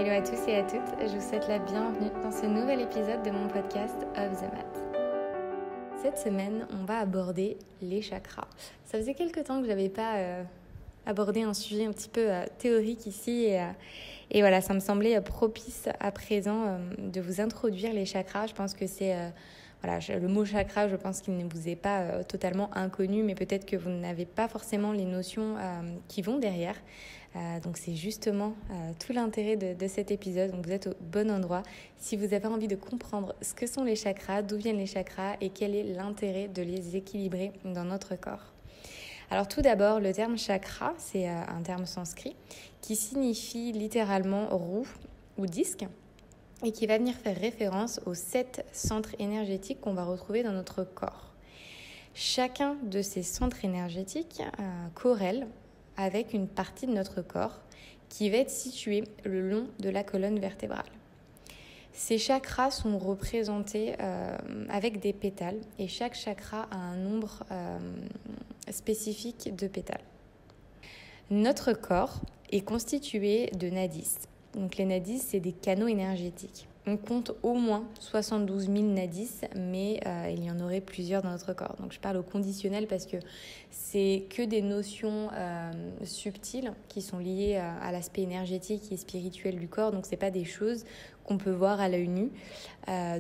Hello à tous et à toutes, je vous souhaite la bienvenue dans ce nouvel épisode de mon podcast Off the Mat. Cette semaine, on va aborder les chakras. Ça faisait quelques temps que je n'avais pas abordé un sujet un petit peu théorique ici et voilà, ça me semblait propice à présent de vous introduire les chakras. Je pense que c'est... le mot chakra, je pense qu'il ne vous est pas totalement inconnu, mais peut-être que vous n'avez pas forcément les notions qui vont derrière. Donc c'est justement tout l'intérêt de cet épisode. Donc vous êtes au bon endroit si vous avez envie de comprendre ce que sont les chakras, d'où viennent les chakras et quel est l'intérêt de les équilibrer dans notre corps. Alors tout d'abord, le terme chakra, c'est un terme sanskrit qui signifie littéralement roue ou disque et qui va venir faire référence aux 7 centres énergétiques qu'on va retrouver dans notre corps. Chacun de ces centres énergétiques corrèle avec une partie de notre corps qui va être située le long de la colonne vertébrale. Ces chakras sont représentés avec des pétales et chaque chakra a un nombre spécifique de pétales. Notre corps est constitué de nadis. Donc les nadis, c'est des canaux énergétiques. On compte au moins 72 000 nadis, mais il y en aurait plusieurs dans notre corps. Donc je parle au conditionnel parce que c'est que des notions subtiles qui sont liées à l'aspect énergétique et spirituel du corps. Donc c'est pas des choses qu'on peut voir à l'œil nu.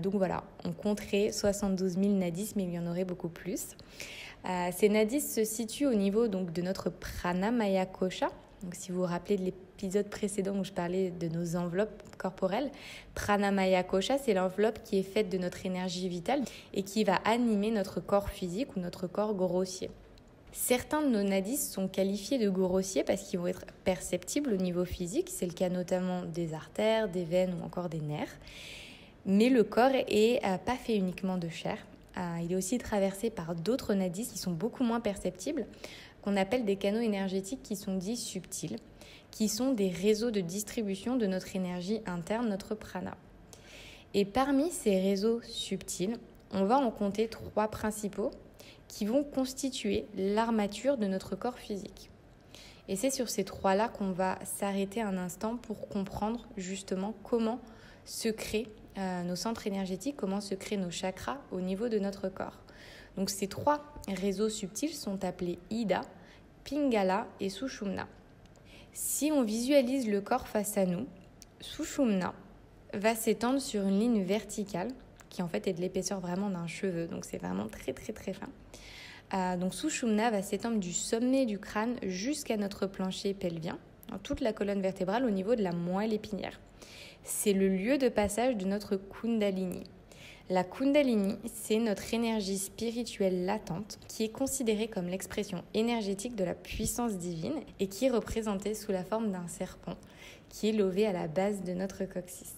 Donc voilà, on compterait 72 000 nadis, mais il y en aurait beaucoup plus. Ces nadis se situent au niveau donc, de notre pranamaya kosha. Donc, si vous vous rappelez de l'épisode précédent où je parlais de nos enveloppes corporelles, pranamaya kosha, c'est l'enveloppe qui est faite de notre énergie vitale et qui va animer notre corps physique ou notre corps grossier. Certains de nos nadis sont qualifiés de grossiers parce qu'ils vont être perceptibles au niveau physique. C'est le cas notamment des artères, des veines ou encore des nerfs. Mais le corps est pas fait uniquement de chair. Il est aussi traversé par d'autres nadis qui sont beaucoup moins perceptibles, qu'on appelle des canaux énergétiques qui sont dits subtils, qui sont des réseaux de distribution de notre énergie interne, notre prana. Et parmi ces réseaux subtils, on va en compter 3 principaux qui vont constituer l'armature de notre corps physique. Et c'est sur ces 3-là qu'on va s'arrêter un instant pour comprendre justement comment se créent nos centres énergétiques, comment se créent nos chakras au niveau de notre corps. Donc ces 3 réseaux subtils sont appelés Ida, Pingala et Sushumna. Si on visualise le corps face à nous, Sushumna va s'étendre sur une ligne verticale qui en fait est de l'épaisseur vraiment d'un cheveu, donc c'est vraiment très très très fin. Donc Sushumna va s'étendre du sommet du crâne jusqu'à notre plancher pelvien, dans toute la colonne vertébrale au niveau de la moelle épinière. C'est le lieu de passage de notre Kundalini. La Kundalini, c'est notre énergie spirituelle latente qui est considérée comme l'expression énergétique de la puissance divine et qui est représentée sous la forme d'un serpent qui est lové à la base de notre coccyx.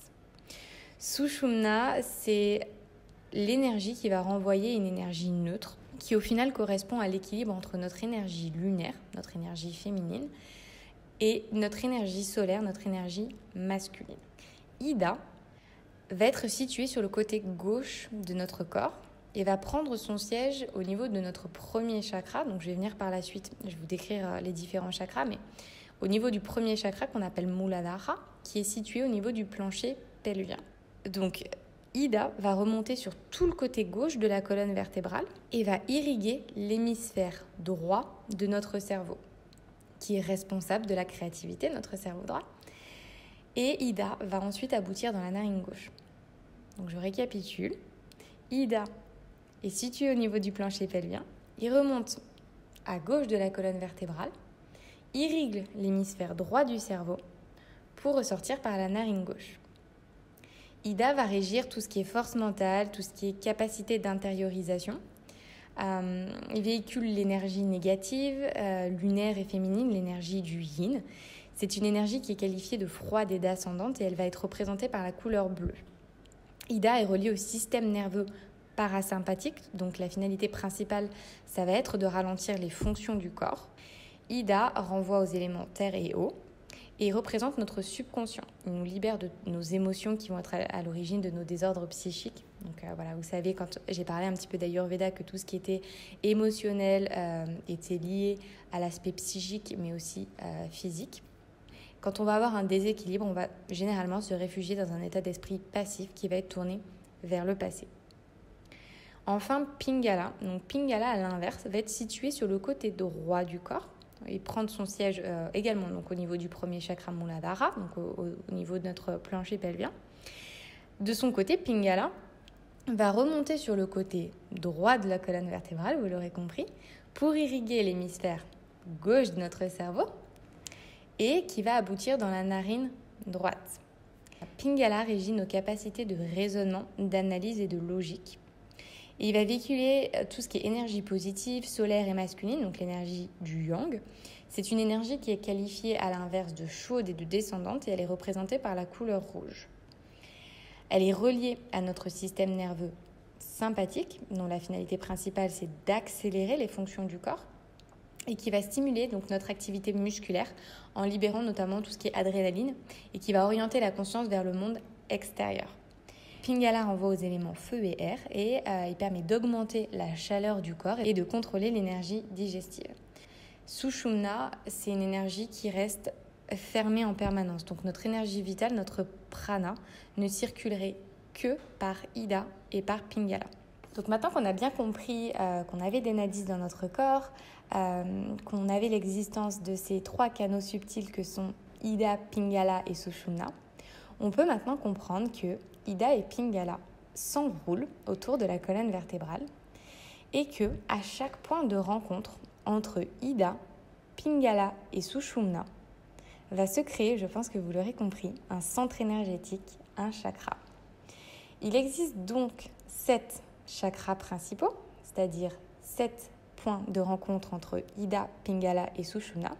Sushumna, c'est l'énergie qui va renvoyer une énergie neutre qui au final correspond à l'équilibre entre notre énergie lunaire, notre énergie féminine, et notre énergie solaire, notre énergie masculine. Ida va être située sur le côté gauche de notre corps et va prendre son siège au niveau de notre premier chakra. Donc je vais venir par la suite, je vais vous décrire les différents chakras, mais au niveau du premier chakra qu'on appelle Muladhara, qui est situé au niveau du plancher pelvien. Donc Ida va remonter sur tout le côté gauche de la colonne vertébrale et va irriguer l'hémisphère droit de notre cerveau, qui est responsable de la créativité, notre cerveau droit. Et Ida va ensuite aboutir dans la narine gauche. Donc je récapitule. Ida est situé au niveau du plancher pelvien. Il remonte à gauche de la colonne vertébrale, irrigue l'hémisphère droit du cerveau pour ressortir par la narine gauche. Ida va régir tout ce qui est force mentale, tout ce qui est capacité d'intériorisation. Il véhicule l'énergie négative, lunaire et féminine, l'énergie du yin. C'est une énergie qui est qualifiée de froide et d'ascendante et elle va être représentée par la couleur bleue. Ida est reliée au système nerveux parasympathique, donc la finalité principale, ça va être de ralentir les fonctions du corps. Ida renvoie aux éléments terre et eau et représente notre subconscient. Il nous libère de nos émotions qui vont être à l'origine de nos désordres psychiques. Donc voilà, vous savez, quand j'ai parlé un petit peu d'Ayurveda, que tout ce qui était émotionnel était lié à l'aspect psychique mais aussi physique. Quand on va avoir un déséquilibre, on va généralement se réfugier dans un état d'esprit passif qui va être tourné vers le passé. Enfin, Pingala. Donc Pingala, à l'inverse, va être situé sur le côté droit du corps et prendre son siège également donc, au niveau du premier chakra Muladhara, donc au niveau de notre plancher pelvien. De son côté, Pingala va remonter sur le côté droit de la colonne vertébrale, vous l'aurez compris, pour irriguer l'hémisphère gauche de notre cerveau et qui va aboutir dans la narine droite. Pingala régit nos capacités de raisonnement, d'analyse et de logique. Et il va véhiculer tout ce qui est énergie positive, solaire et masculine, donc l'énergie du yang. C'est une énergie qui est qualifiée à l'inverse de chaude et de descendante et elle est représentée par la couleur rouge. Elle est reliée à notre système nerveux sympathique, dont la finalité principale c'est d'accélérer les fonctions du corps et qui va stimuler donc notre activité musculaire en libérant notamment tout ce qui est adrénaline et qui va orienter la conscience vers le monde extérieur. Pingala renvoie aux éléments feu et air et il permet d'augmenter la chaleur du corps et de contrôler l'énergie digestive. Sushumna, c'est une énergie qui reste fermée en permanence. Donc notre énergie vitale, notre prana, ne circulerait que par Ida et par Pingala. Donc maintenant qu'on a bien compris qu'on avait des nadis dans notre corps, qu'on avait l'existence de ces 3 canaux subtils que sont Ida, Pingala et Sushumna, on peut maintenant comprendre que Ida et Pingala s'enroulent autour de la colonne vertébrale et que à chaque point de rencontre entre Ida, Pingala et Sushumna va se créer, je pense que vous l'aurez compris, un centre énergétique, un chakra. Il existe donc 7 chakras principaux, c'est-à-dire 7 points de rencontre entre Ida, Pingala et Sushumna,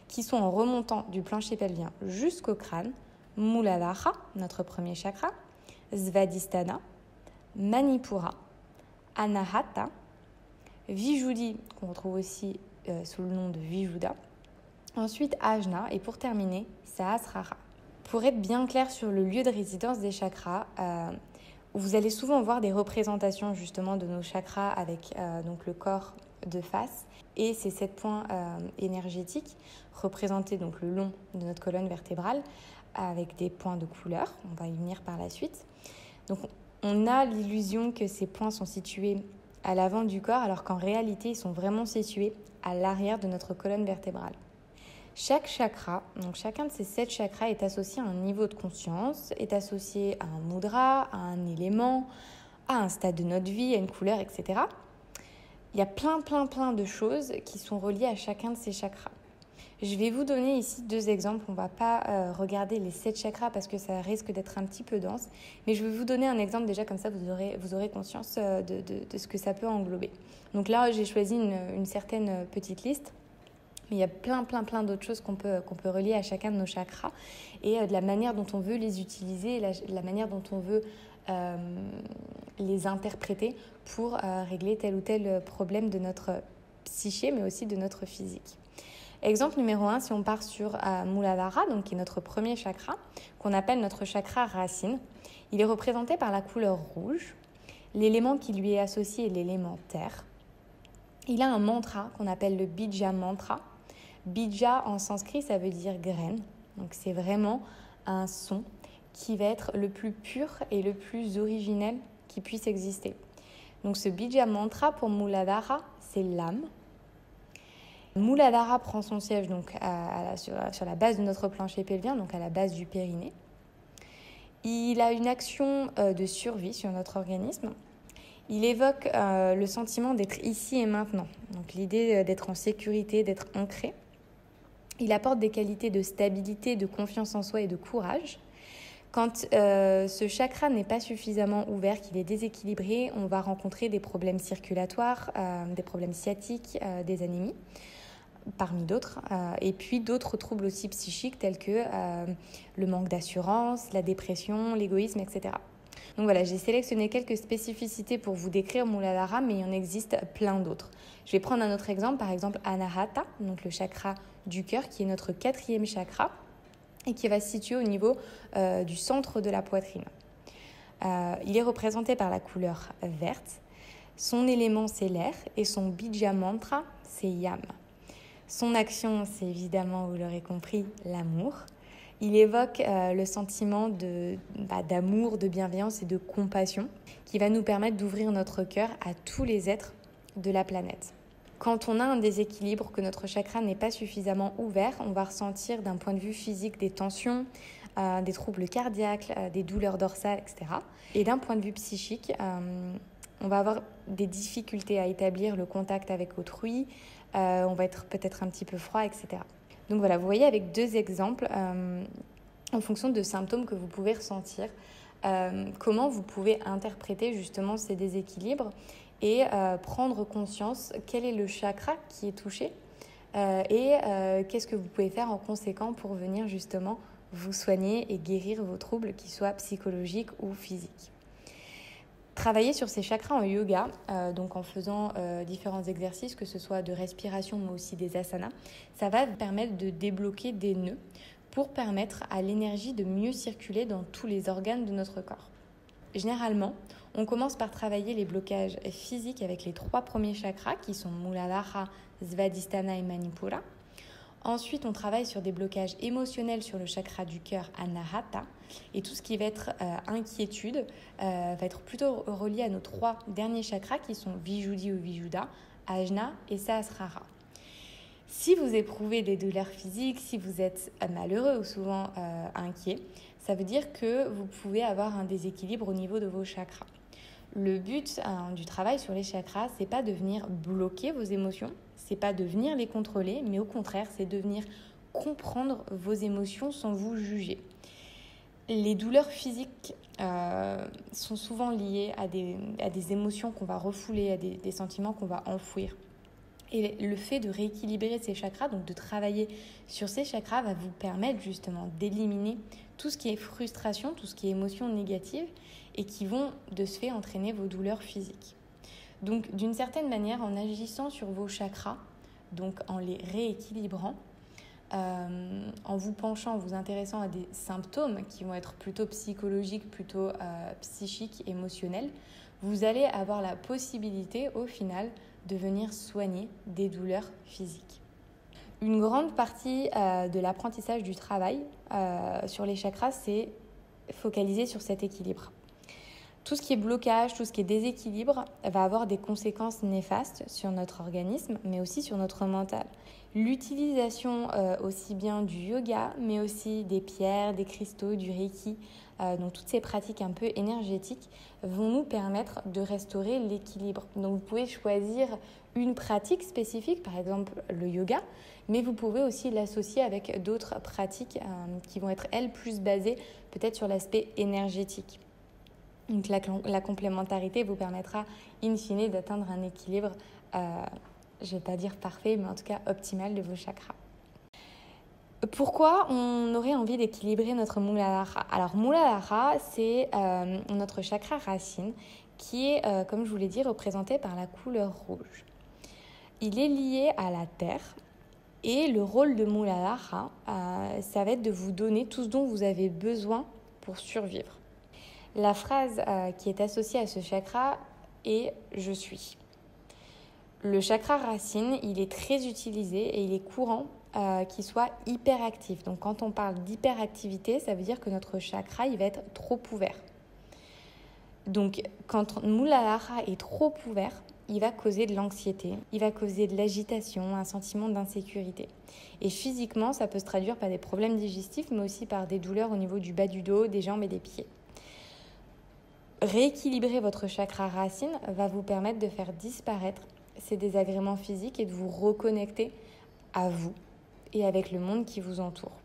qui sont en remontant du plancher pelvien jusqu'au crâne, Muladhara, notre premier chakra, Svadhisthana, Manipura, Anahata, Visuddhi, qu'on retrouve aussi sous le nom de Vishuddha, ensuite Ajna et pour terminer, Sahasrara. Pour être bien clair sur le lieu de résidence des chakras, vous allez souvent voir des représentations justement de nos chakras avec donc le corps de face et ces 7 points énergétiques représentés donc le long de notre colonne vertébrale avec des points de couleur. On va y venir par la suite. Donc on a l'illusion que ces points sont situés à l'avant du corps alors qu'en réalité ils sont vraiment situés à l'arrière de notre colonne vertébrale. Chaque chakra, donc chacun de ces 7 chakras est associé à un niveau de conscience, est associé à un mudra, à un élément, à un stade de notre vie, à une couleur, etc. Il y a plein de choses qui sont reliées à chacun de ces chakras. Je vais vous donner ici 2 exemples. On ne va pas regarder les 7 chakras parce que ça risque d'être un petit peu dense. Mais je vais vous donner un exemple déjà, comme ça vous aurez conscience de ce que ça peut englober. Donc là, j'ai choisi une certaine petite liste. Mais il y a plein d'autres choses qu'on peut relier à chacun de nos chakras et de la manière dont on veut les utiliser, la manière dont on veut les interpréter pour régler tel ou tel problème de notre psyché, mais aussi de notre physique. Exemple numéro 1, si on part sur Muladhara, donc qui est notre premier chakra, qu'on appelle notre chakra racine, il est représenté par la couleur rouge. L'élément qui lui est associé est l'élément terre. Il a un mantra qu'on appelle le Bija mantra. Bija en sanskrit, ça veut dire graine. Donc c'est vraiment un son qui va être le plus pur et le plus originel qui puisse exister. Donc ce Bija mantra pour Muladhara, c'est l'âme. Muladhara prend son siège donc sur la base de notre plancher pelvien, donc à la base du périnée. Il a une action de survie sur notre organisme. Il évoque le sentiment d'être ici et maintenant, donc l'idée d'être en sécurité, d'être ancré. Il apporte des qualités de stabilité, de confiance en soi et de courage. Quand ce chakra n'est pas suffisamment ouvert, qu'il est déséquilibré, on va rencontrer des problèmes circulatoires, des problèmes sciatiques, des anémies, parmi d'autres, et puis d'autres troubles aussi psychiques tels que le manque d'assurance, la dépression, l'égoïsme, etc. Donc voilà, j'ai sélectionné quelques spécificités pour vous décrire Muladhara, mais il en existe plein d'autres. Je vais prendre un autre exemple, par exemple Anahata, donc le chakra du cœur, qui est notre 4e chakra et qui va se situer au niveau du centre de la poitrine. Il est représenté par la couleur verte. Son élément, c'est l'air et son Bija mantra, c'est Yam. Son action, c'est évidemment, vous l'aurez compris, l'amour. Il évoque le sentiment d'amour, de bienveillance et de compassion qui va nous permettre d'ouvrir notre cœur à tous les êtres de la planète. Quand on a un déséquilibre, que notre chakra n'est pas suffisamment ouvert, on va ressentir d'un point de vue physique des tensions, des troubles cardiaques, des douleurs dorsales, etc. Et d'un point de vue psychique, on va avoir des difficultés à établir le contact avec autrui, on va être peut-être un petit peu froid, etc. Donc voilà, vous voyez avec 2 exemples, en fonction de symptômes que vous pouvez ressentir, comment vous pouvez interpréter justement ces déséquilibres et prendre conscience quel est le chakra qui est touché et qu'est-ce que vous pouvez faire en conséquent pour venir justement vous soigner et guérir vos troubles, qu'ils soient psychologiques ou physiques. Travailler sur ces chakras en yoga, donc en faisant différents exercices, que ce soit de respiration mais aussi des asanas, ça va permettre de débloquer des nœuds pour permettre à l'énergie de mieux circuler dans tous les organes de notre corps. Généralement, on commence par travailler les blocages physiques avec les 3 premiers chakras qui sont Muladhara, Svadhisthana et Manipura. Ensuite, on travaille sur des blocages émotionnels sur le chakra du cœur, Anahata. Et tout ce qui va être inquiétude va être plutôt relié à nos 3 derniers chakras qui sont Vishuddhi ou Vishuddha, Ajna et Sahasrara. Si vous éprouvez des douleurs physiques, si vous êtes malheureux ou souvent inquiet, ça veut dire que vous pouvez avoir un déséquilibre au niveau de vos chakras. Le but du travail sur les chakras, c'est pas de venir bloquer vos émotions, c'est pas de venir les contrôler, mais au contraire, c'est de venir comprendre vos émotions sans vous juger. Les douleurs physiques sont souvent liées à des émotions qu'on va refouler, à des sentiments qu'on va enfouir. Et le fait de rééquilibrer ces chakras, donc de travailler sur ces chakras, va vous permettre justement d'éliminer tout ce qui est frustration, tout ce qui est émotions négatives et qui vont de ce fait entraîner vos douleurs physiques. Donc d'une certaine manière, en agissant sur vos chakras, donc en les rééquilibrant, en vous penchant, en vous intéressant à des symptômes qui vont être plutôt psychologiques, plutôt psychiques, émotionnels, vous allez avoir la possibilité au final de venir soigner des douleurs physiques. Une grande partie de l'apprentissage du travail sur les chakras, c'est focaliser sur cet équilibre. Tout ce qui est blocage, tout ce qui est déséquilibre va avoir des conséquences néfastes sur notre organisme, mais aussi sur notre mental. L'utilisation aussi bien du yoga, mais aussi des pierres, des cristaux, du reiki, donc toutes ces pratiques un peu énergétiques vont nous permettre de restaurer l'équilibre. Donc vous pouvez choisir une pratique spécifique, par exemple le yoga, mais vous pouvez aussi l'associer avec d'autres pratiques qui vont être, elles, plus basées peut-être sur l'aspect énergétique. Donc la complémentarité vous permettra in fine d'atteindre un équilibre, je ne vais pas dire parfait, mais en tout cas optimal de vos chakras. Pourquoi on aurait envie d'équilibrer notre Muladhara ? Alors Muladhara, c'est notre chakra racine qui est, comme je vous l'ai dit, représenté par la couleur rouge. Il est lié à la terre et le rôle de Muladhara, ça va être de vous donner tout ce dont vous avez besoin pour survivre. La phrase qui est associée à ce chakra est « je suis ». Le chakra racine, il est très utilisé et il est courant qu'il soit hyperactif. Donc quand on parle d'hyperactivité, ça veut dire que notre chakra il va être trop ouvert. Donc quand Muladhara est trop ouvert, il va causer de l'anxiété, il va causer de l'agitation, un sentiment d'insécurité. Et physiquement, ça peut se traduire par des problèmes digestifs, mais aussi par des douleurs au niveau du bas du dos, des jambes et des pieds. Rééquilibrer votre chakra racine va vous permettre de faire disparaître ces désagréments physiques et de vous reconnecter à vous et avec le monde qui vous entoure.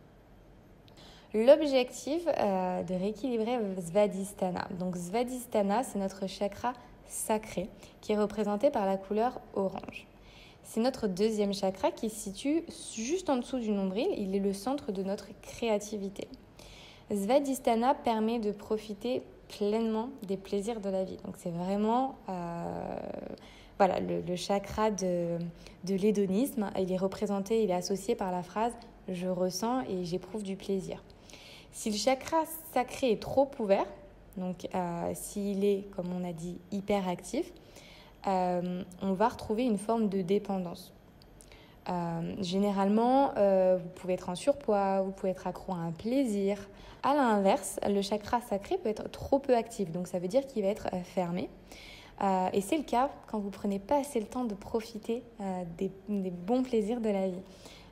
L'objectif de rééquilibrer Svadhisthana. Donc Svadhisthana, c'est notre chakra sacré qui est représenté par la couleur orange. C'est notre 2e chakra qui se situe juste en dessous du nombril. Il est le centre de notre créativité. Svadhisthana permet de profiter pleinement des plaisirs de la vie. Donc c'est vraiment le chakra de l'hédonisme. Il est représenté, il est associé par la phrase « je ressens et j'éprouve du plaisir ». Si le chakra sacré est trop ouvert, donc s'il est, comme on a dit, hyperactif, on va retrouver une forme de dépendance. Généralement, vous pouvez être en surpoids, vous pouvez être accro à un plaisir. À l'inverse, le chakra sacré peut être trop peu actif, donc ça veut dire qu'il va être fermé. Et c'est le cas quand vous ne prenez pas assez le temps de profiter des bons plaisirs de la vie.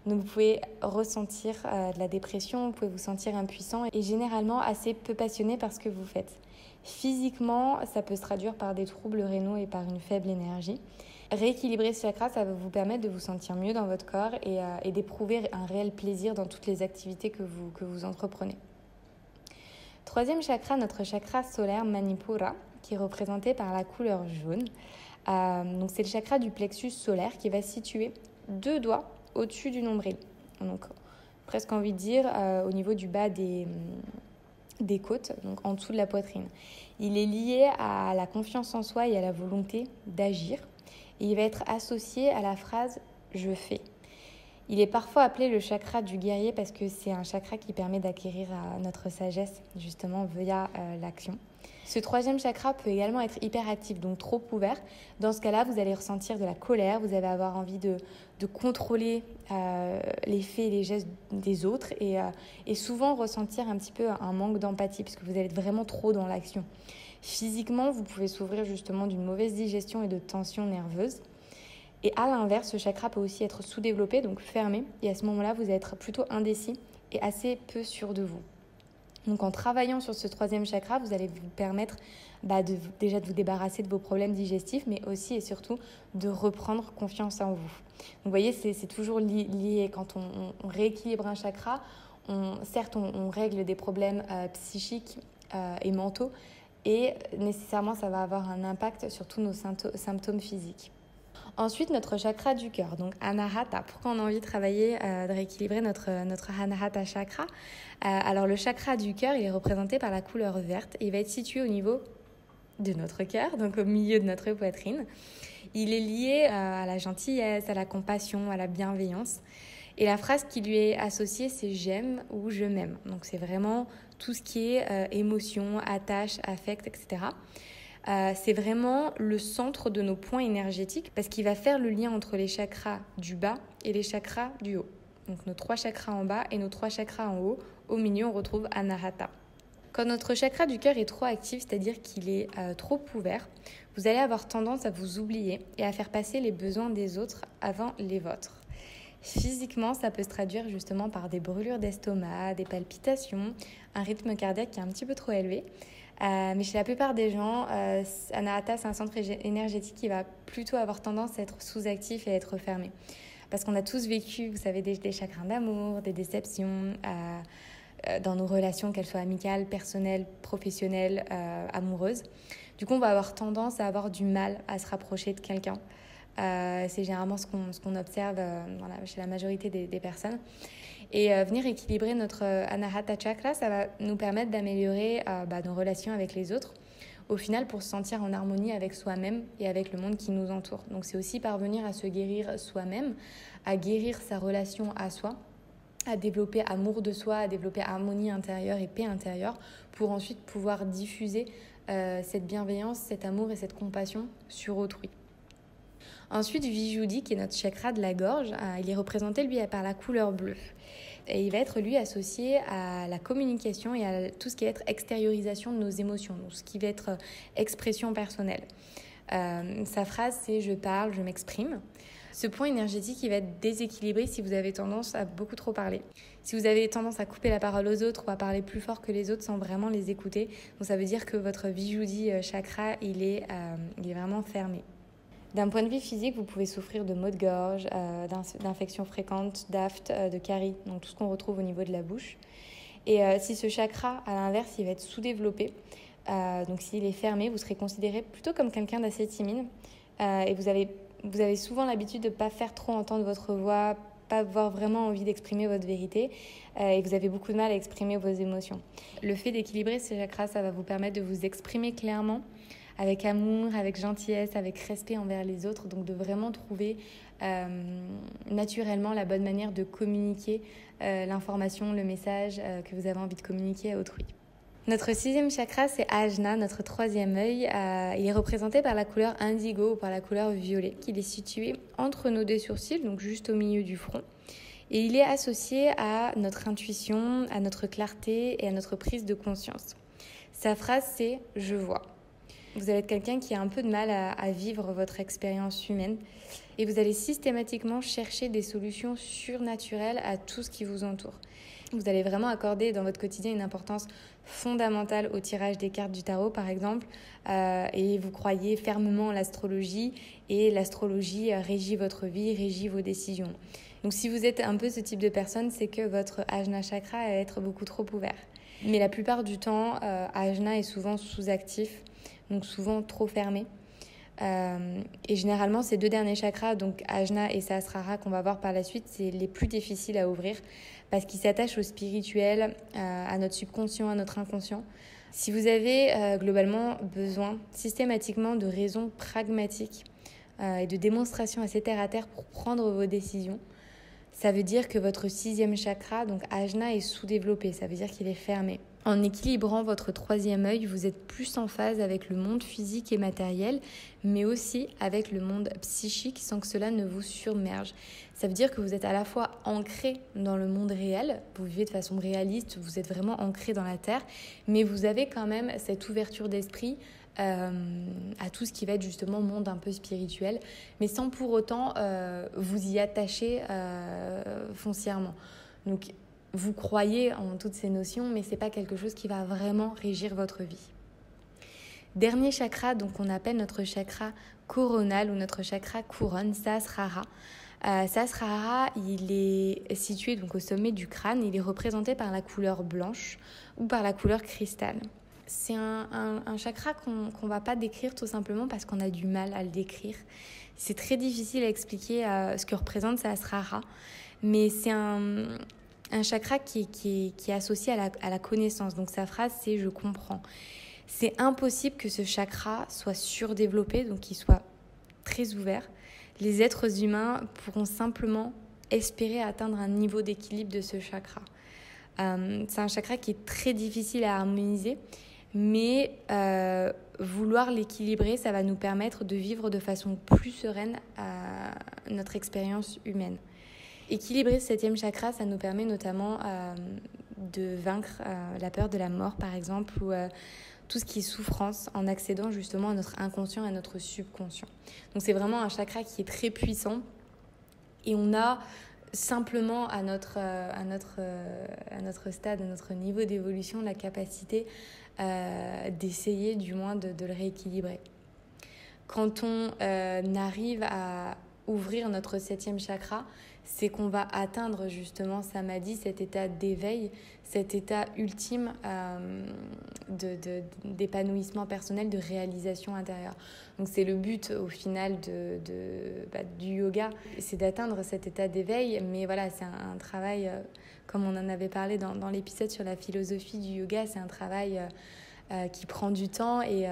Donc vous pouvez ressentir de la dépression, vous pouvez vous sentir impuissant et généralement assez peu passionné par ce que vous faites. Physiquement, ça peut se traduire par des troubles rénaux et par une faible énergie. Rééquilibrer ce chakra, ça va vous permettre de vous sentir mieux dans votre corps et d'éprouver un réel plaisir dans toutes les activités que vous entreprenez. Troisième chakra, notre chakra solaire Manipura, qui est représenté par la couleur jaune. Donc c'est le chakra du plexus solaire qui va se situer 2 doigts au-dessus du nombril. Donc presque envie de dire au niveau du bas des côtes, donc en dessous de la poitrine. Il est lié à la confiance en soi et à la volonté d'agir. Et il va être associé à la phrase « je fais ». Il est parfois appelé le chakra du guerrier parce que c'est un chakra qui permet d'acquérir notre sagesse justement via l'action. Ce troisième chakra peut également être hyperactif, donc trop ouvert. Dans ce cas-là, vous allez ressentir de la colère, vous allez avoir envie de contrôler les faits et les gestes des autres et souvent ressentir un petit peu un manque d'empathie parce que vous allez être vraiment trop dans l'action. Physiquement, vous pouvez souffrir justement d'une mauvaise digestion et de tension nerveuse. Et à l'inverse, ce chakra peut aussi être sous-développé, donc fermé. Et à ce moment-là, vous allez être plutôt indécis et assez peu sûr de vous. Donc en travaillant sur ce troisième chakra, vous allez vous permettre déjà de vous débarrasser de vos problèmes digestifs, mais aussi et surtout de reprendre confiance en vous. Donc vous voyez, c'est toujours lié. Quand on rééquilibre un chakra, certes on règle des problèmes psychiques et mentaux, et nécessairement ça va avoir un impact sur tous nos symptômes physiques. Ensuite, notre chakra du cœur, donc Anahata. Pourquoi on a envie de travailler, de rééquilibrer notre Anahata chakra? Alors le chakra du cœur, il est représenté par la couleur verte et il va être situé au niveau de notre cœur, donc au milieu de notre poitrine. Il est lié à la gentillesse, à la compassion, à la bienveillance. Et la phrase qui lui est associée, c'est « j'aime » ou « je m'aime ». Donc c'est vraiment tout ce qui est émotion, attache, affect, etc. C'est vraiment le centre de nos points énergétiques parce qu'il va faire le lien entre les chakras du bas et les chakras du haut. Donc nos 3 chakras en bas et nos 3 chakras en haut. Au milieu, on retrouve Anahata. Quand notre chakra du cœur est trop actif, c'est-à-dire qu'il est trop ouvert, vous allez avoir tendance à vous oublier et à faire passer les besoins des autres avant les vôtres. Physiquement, ça peut se traduire justement par des brûlures d'estomac, des palpitations, un rythme cardiaque qui est un petit peu trop élevé. Mais chez la plupart des gens, Anahata, c'est un centre énergétique qui va plutôt avoir tendance à être sous-actif et à être fermé. Parce qu'on a tous vécu, vous savez, des chagrins d'amour, des déceptions dans nos relations, qu'elles soient amicales, personnelles, professionnelles, amoureuses. Du coup, on va avoir tendance à avoir du mal à se rapprocher de quelqu'un. C'est généralement ce qu'on observe chez la majorité des personnes. Et venir équilibrer notre Anahata chakra, ça va nous permettre d'améliorer nos relations avec les autres, au final pour se sentir en harmonie avec soi-même et avec le monde qui nous entoure. Donc c'est aussi parvenir à se guérir soi-même, à guérir sa relation à soi, à développer amour de soi, à développer harmonie intérieure et paix intérieure, pour ensuite pouvoir diffuser cette bienveillance, cet amour et cette compassion sur autrui. Ensuite, Visuddhi, qui est notre chakra de la gorge, il est représenté, lui, par la couleur bleue. Et il va être, lui, associé à la communication et à tout ce qui va être extériorisation de nos émotions, donc ce qui va être expression personnelle. Sa phrase, c'est « je parle, je m'exprime ». Ce point énergétique, il va être déséquilibré si vous avez tendance à beaucoup trop parler. Si vous avez tendance à couper la parole aux autres ou à parler plus fort que les autres sans vraiment les écouter, donc ça veut dire que votre Visuddhi chakra, il est vraiment fermé. D'un point de vue physique, vous pouvez souffrir de maux de gorge, d'infections fréquentes, d'aphtes, de caries, donc tout ce qu'on retrouve au niveau de la bouche. Et si ce chakra, à l'inverse, il va être sous-développé, donc s'il est fermé, vous serez considéré plutôt comme quelqu'un d'assez timide. Et vous avez souvent l'habitude de ne pas faire trop entendre votre voix, pas avoir vraiment envie d'exprimer votre vérité, et vous avez beaucoup de mal à exprimer vos émotions. Le fait d'équilibrer ces chakras, ça va vous permettre de vous exprimer clairement, avec amour, avec gentillesse, avec respect envers les autres, donc de vraiment trouver naturellement la bonne manière de communiquer l'information, le message que vous avez envie de communiquer à autrui. Notre sixième chakra, c'est Ajna, notre troisième œil. Il est représenté par la couleur indigo ou par la couleur violet. Il est situé entre nos deux sourcils, donc juste au milieu du front. Et il est associé à notre intuition, à notre clarté et à notre prise de conscience. Sa phrase, c'est « je vois ». Vous allez être quelqu'un qui a un peu de mal à vivre votre expérience humaine et vous allez systématiquement chercher des solutions surnaturelles à tout ce qui vous entoure. Vous allez vraiment accorder dans votre quotidien une importance fondamentale au tirage des cartes du tarot, par exemple, et vous croyez fermement en l'astrologie et l'astrologie régit votre vie, régit vos décisions. Donc si vous êtes un peu ce type de personne, c'est que votre Ajna chakra va être beaucoup trop ouvert. Mais la plupart du temps, Ajna est souvent sous-actif, donc souvent trop fermé. Et généralement, ces deux derniers chakras, donc Ajna et Sahasrara, qu'on va voir par la suite, c'est les plus difficiles à ouvrir parce qu'ils s'attachent au spirituel, à notre subconscient, à notre inconscient. Si vous avez globalement besoin systématiquement de raisons pragmatiques et de démonstrations assez terre-à-terre pour prendre vos décisions, ça veut dire que votre sixième chakra, donc Ajna, est sous-développé, ça veut dire qu'il est fermé. En équilibrant votre troisième œil, vous êtes plus en phase avec le monde physique et matériel, mais aussi avec le monde psychique sans que cela ne vous submerge. Ça veut dire que vous êtes à la fois ancré dans le monde réel, vous vivez de façon réaliste, vous êtes vraiment ancré dans la terre, mais vous avez quand même cette ouverture d'esprit à tout ce qui va être justement monde un peu spirituel, mais sans pour autant vous y attacher foncièrement. Donc, vous croyez en toutes ces notions, mais ce n'est pas quelque chose qui va vraiment régir votre vie. Dernier chakra, donc on appelle notre chakra coronal ou notre chakra couronne, Sahasrara. Sahasrara, il est situé donc au sommet du crâne, il est représenté par la couleur blanche ou par la couleur cristal. C'est un chakra qu'on ne va pas décrire tout simplement parce qu'on a du mal à le décrire. C'est très difficile à expliquer ce que représente Sahasrara, mais c'est un chakra qui est associé à la connaissance. Donc sa phrase, c'est « je comprends ». C'est impossible que ce chakra soit surdéveloppé, donc qu'il soit très ouvert. Les êtres humains pourront simplement espérer atteindre un niveau d'équilibre de ce chakra. C'est un chakra qui est très difficile à harmoniser, mais vouloir l'équilibrer, ça va nous permettre de vivre de façon plus sereine notre expérience humaine. Équilibrer ce septième chakra, ça nous permet notamment de vaincre la peur de la mort, par exemple, ou tout ce qui est souffrance, en accédant justement à notre inconscient et à notre subconscient. Donc c'est vraiment un chakra qui est très puissant et on a simplement à notre stade, à notre niveau d'évolution, la capacité d'essayer du moins de le rééquilibrer. Quand on arrive à ouvrir notre septième chakra, c'est qu'on va atteindre justement Samadhi, cet état d'éveil, cet état ultime d'épanouissement personnel, de réalisation intérieure. Donc c'est le but au final du yoga, c'est d'atteindre cet état d'éveil, mais voilà, c'est un travail, comme on en avait parlé dans l'épisode sur la philosophie du yoga, c'est un travail qui prend du temps et...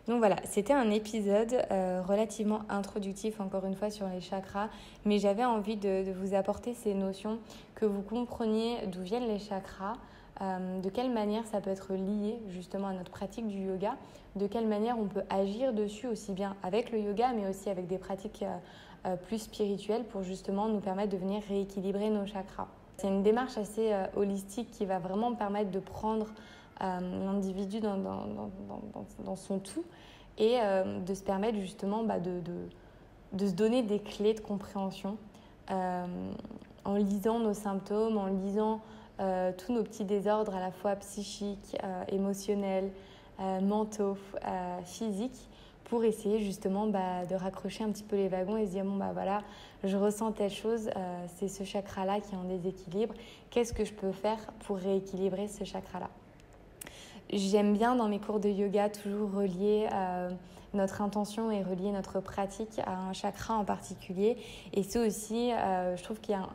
Donc voilà, c'était un épisode relativement introductif, encore une fois, sur les chakras, mais j'avais envie de vous apporter ces notions, que vous compreniez d'où viennent les chakras, de quelle manière ça peut être lié justement à notre pratique du yoga, de quelle manière on peut agir dessus aussi bien avec le yoga, mais aussi avec des pratiques plus spirituelles pour justement nous permettre de venir rééquilibrer nos chakras. C'est une démarche assez holistique qui va vraiment permettre de prendre l'individu dans son tout et de se permettre justement de se donner des clés de compréhension en lisant nos symptômes, en lisant tous nos petits désordres à la fois psychiques, émotionnels, mentaux, physiques, pour essayer justement de raccrocher un petit peu les wagons et se dire bon voilà, je ressens telle chose, c'est ce chakra-là qui est en déséquilibre, qu'est-ce que je peux faire pour rééquilibrer ce chakra-là? J'aime bien dans mes cours de yoga toujours relier notre intention et relier notre pratique à un chakra en particulier. Et c'est aussi, je trouve qu'il y a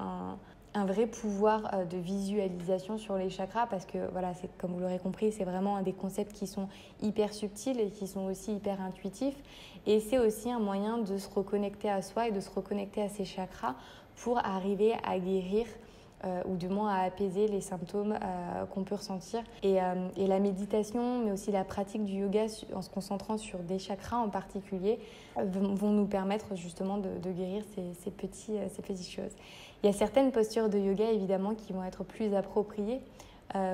un vrai pouvoir de visualisation sur les chakras parce que, voilà, c'est, comme vous l'aurez compris, c'est vraiment des concepts qui sont hyper subtils et qui sont aussi hyper intuitifs. Et c'est aussi un moyen de se reconnecter à soi et de se reconnecter à ses chakras pour arriver à guérir ou du moins à apaiser les symptômes qu'on peut ressentir. Et la méditation, mais aussi la pratique du yoga en se concentrant sur des chakras en particulier, vont nous permettre justement de guérir ces petites choses. Il y a certaines postures de yoga évidemment qui vont être plus appropriées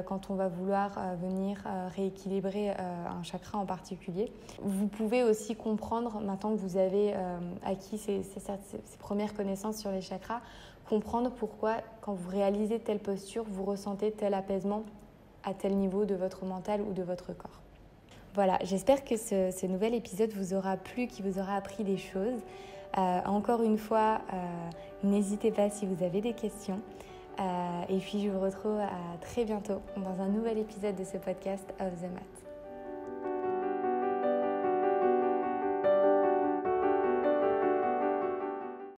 quand on va vouloir venir rééquilibrer un chakra en particulier. Vous pouvez aussi comprendre, maintenant que vous avez acquis ces premières connaissances sur les chakras, comprendre pourquoi, quand vous réalisez telle posture, vous ressentez tel apaisement à tel niveau de votre mental ou de votre corps. Voilà, j'espère que ce nouvel épisode vous aura plu, qu'il vous aura appris des choses. Encore une fois, n'hésitez pas si vous avez des questions. Et puis je vous retrouve à très bientôt dans un nouvel épisode de ce podcast Off the Mat.